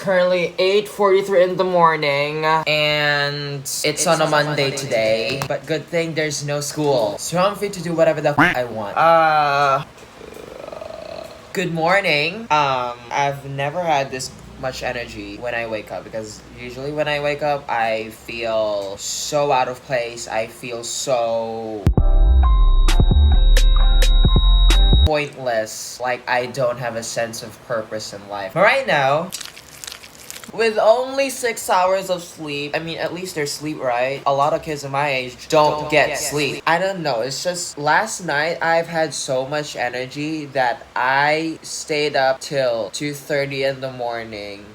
currently 8:43 in the morning, and it's on a Monday today. But good thing there's no school, so I'm free to do whatever the I want. Good morning. I've never had this much energy when I wake up, because usually when I wake up, I feel so out of place. I feel so pointless, like I don't have a sense of purpose in life. But right now, with only 6 hours of sleep, I mean, at least there's sleep, right? A lot of kids in my age don't get sleep. I don't know, it's just last night I've had so much energy that I stayed up till 2:30 in the morning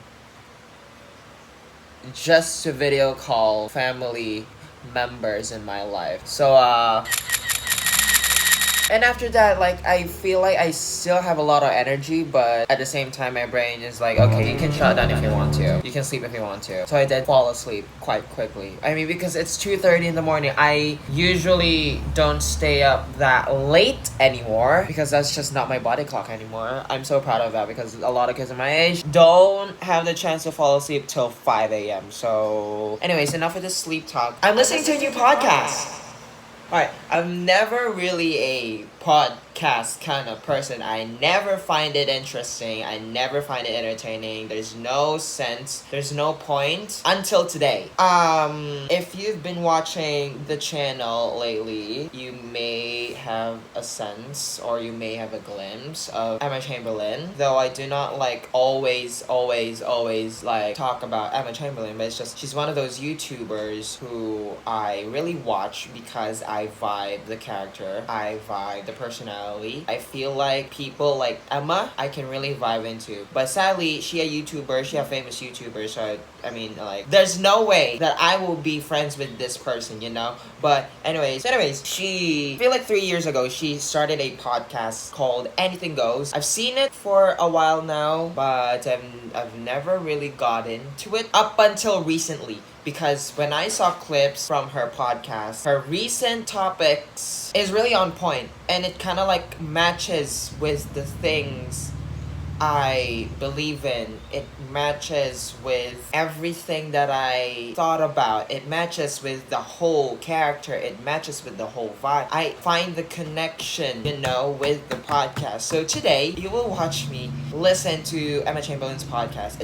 just to video call family members in my life. And after that, like, I feel like I still have a lot of energy, but at the same time, my brain is like, okay, you can shut down if you want to. You can sleep if you want to. So I did fall asleep quite quickly. I mean, because it's 2:30 in the morning, I usually don't stay up that late anymore, because that's just not my body clock anymore. I'm so proud of that, because a lot of kids in my age don't have the chance to fall asleep till 5 a.m. So anyways, enough of this sleep talk. I'm listening to a new podcast. Alright, I'm never really a podcast kind of person. I never find it interesting. I never find it entertaining. There's no sense. There's no point until today. If you've been watching the channel lately, you may have a sense, or you may have a glimpse of Emma Chamberlain. Though I do not like always like talk about Emma Chamberlain, but it's just she's one of those YouTubers who I really watch because I vibe the character. I vibe the personality. I feel like people like Emma, I can really vibe into. But sadly, she a YouTuber. She a famous YouTuber. So I mean, like, there's no way that I will be friends with this person, you know. But anyways, she, I feel like 3 years ago, she started a podcast called Anything Goes. I've seen it for a while now, but I've never really got into it up until recently. Because when I saw clips from her podcast, her recent topics is really on point, and it kind of like matches with the things I believe in. It matches with everything that I thought about. It matches with the whole character. It matches with the whole vibe. I find the connection, you know, with the podcast. So today, you will watch me listen to Emma Chamberlain's podcast.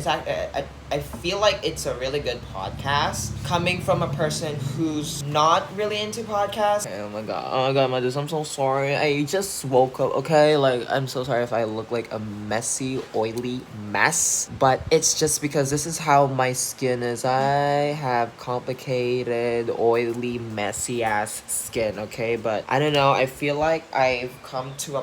I feel like it's a really good podcast coming from a person who's not really into podcasts. Oh my god, my dudes, I'm so sorry. I just woke up, okay? Like, I'm so sorry if I look like a messy, oily mess. But it's just because this is how my skin is. I have complicated, oily, messy ass skin, okay? But I don't know, I feel like I've come to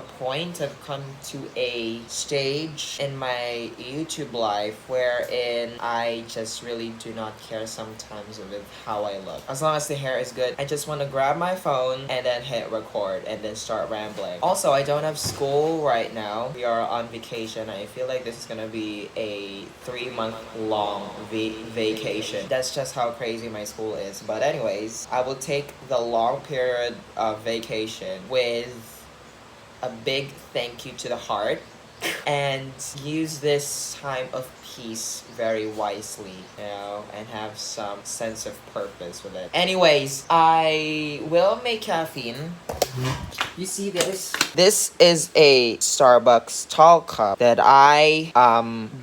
a stage in my YouTube life wherein I just really do not care sometimes with how I look. As long as the hair is good, I just want to grab my phone and then hit record and then start rambling. Also, I don't have school right now. We are on vacation. I feel like this is gonna be a 3-month long vacation. That's just how crazy my school is. But anyways, I will take the long period of vacation with a big thank you to the heart, and use this time of peace very wisely, you know, and have some sense of purpose with it. Anyways, I will make caffeine. You see this? This is a Starbucks tall cup that I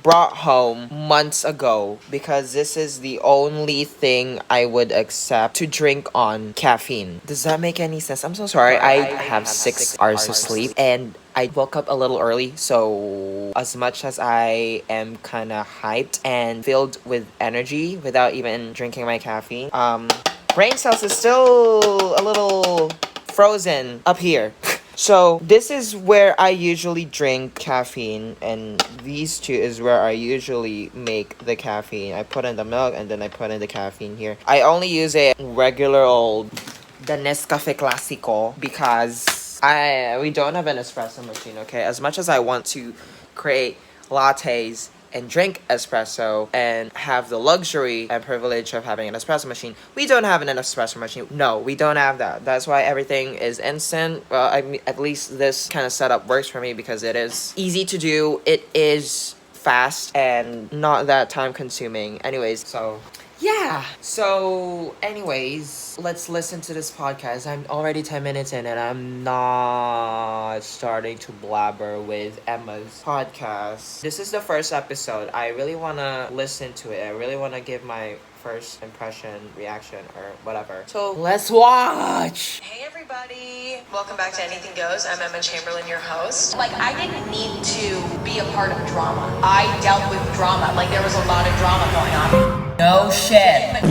brought home months ago, because this is the only thing I would accept to drink on caffeine. Does that make any sense? I'm so sorry. I have 6 hours of sleep, and I woke up a little early, so as much as I am kind of hyped and filled with energy without even drinking my caffeine, brain cells is still a little frozen up here. So this is where I usually drink caffeine, and these two is where I usually make the caffeine. I put in the milk and then I put in the caffeine here. I only use a regular old, the Nescafe Clásico, because we don't have an espresso machine, okay? As much as I want to create lattes and drink espresso and have the luxury and privilege of having an espresso machine, we don't have an espresso machine. No, we don't have that. That's why everything is instant. Well, at least this kind of setup works for me, because it is easy to do. It is fast and not that time consuming. Anyways, so yeah. So anyways, let's listen to this podcast. I'm already 10 minutes in and I'm not starting to blabber with Emma's podcast. This is the first episode. I really want to listen to it. I really want to give my first impression, reaction, or whatever. So let's watch. Hey everybody, welcome back to Anything Goes. I'm Emma Chamberlain, your host. Like, I didn't need to be a part of drama. I dealt with drama. Like, there was a lot of drama going on. No shit.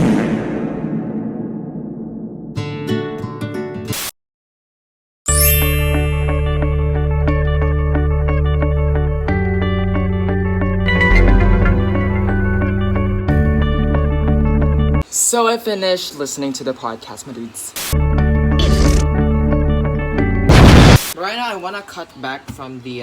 So I finished listening to the podcast, my dudes. Right now, I want to cut back from the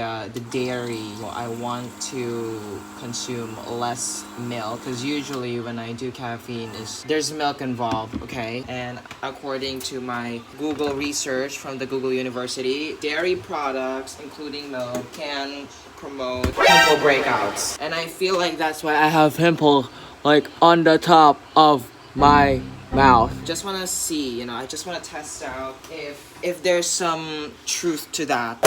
dairy. I want to consume less milk because usually when I do caffeine, there's milk involved, okay? And according to my Google research from the Google University, dairy products, including milk, can promote pimple breakouts. And I feel like that's why I have pimple like on the top of my mouth. Just want to see, I just want to test out if there's some truth to that.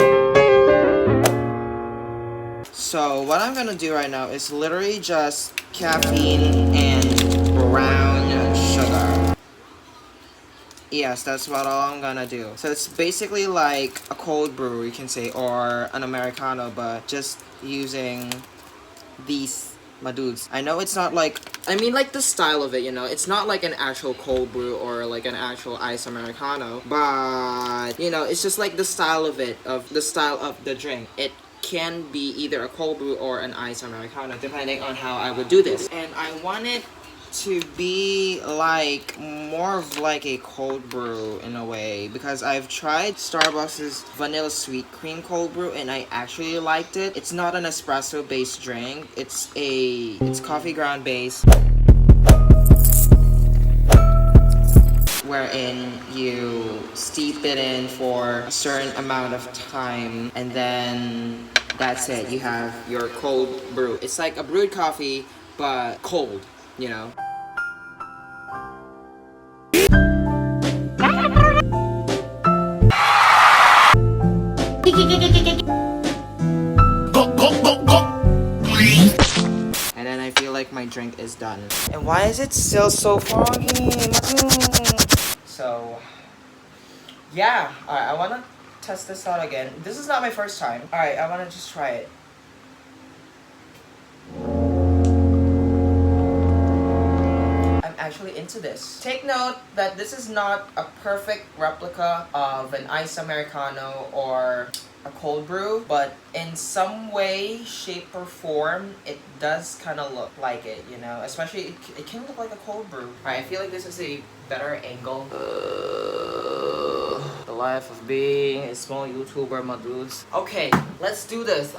So what I'm gonna do right now is literally just caffeine and brown sugar. Yes, that's what all I'm gonna do. So it's basically like a cold brew, you can say, or an Americano, but just using these, my dudes. I know it's not like, like the style of it, it's not like an actual cold brew or like an actual ice Americano, but it's just like the style of it, of the style of the drink. It can be either a cold brew or an ice Americano, depending on how I would do this. And I want it to be like more of like a cold brew in a way, because I've tried Starbucks' vanilla sweet cream cold brew and I actually liked it. It's not an espresso based drink, it's coffee ground based, wherein you steep it in for a certain amount of time and then that's it, you have your cold brew. It's like a brewed coffee but cold, And then I feel like my drink is done. And why is it still so foggy? So, yeah. Alright, I want to test this out again. This is not my first time. Alright, I want to just try it. I'm actually into this. Take note that this is not a perfect replica of an ice Americano or a cold brew, but in some way, shape, or form, it does kind of look like it, especially it can look like a cold brew. Alright, I feel like this is a better angle. The life of being a small YouTuber, my dudes. Okay, let's do this.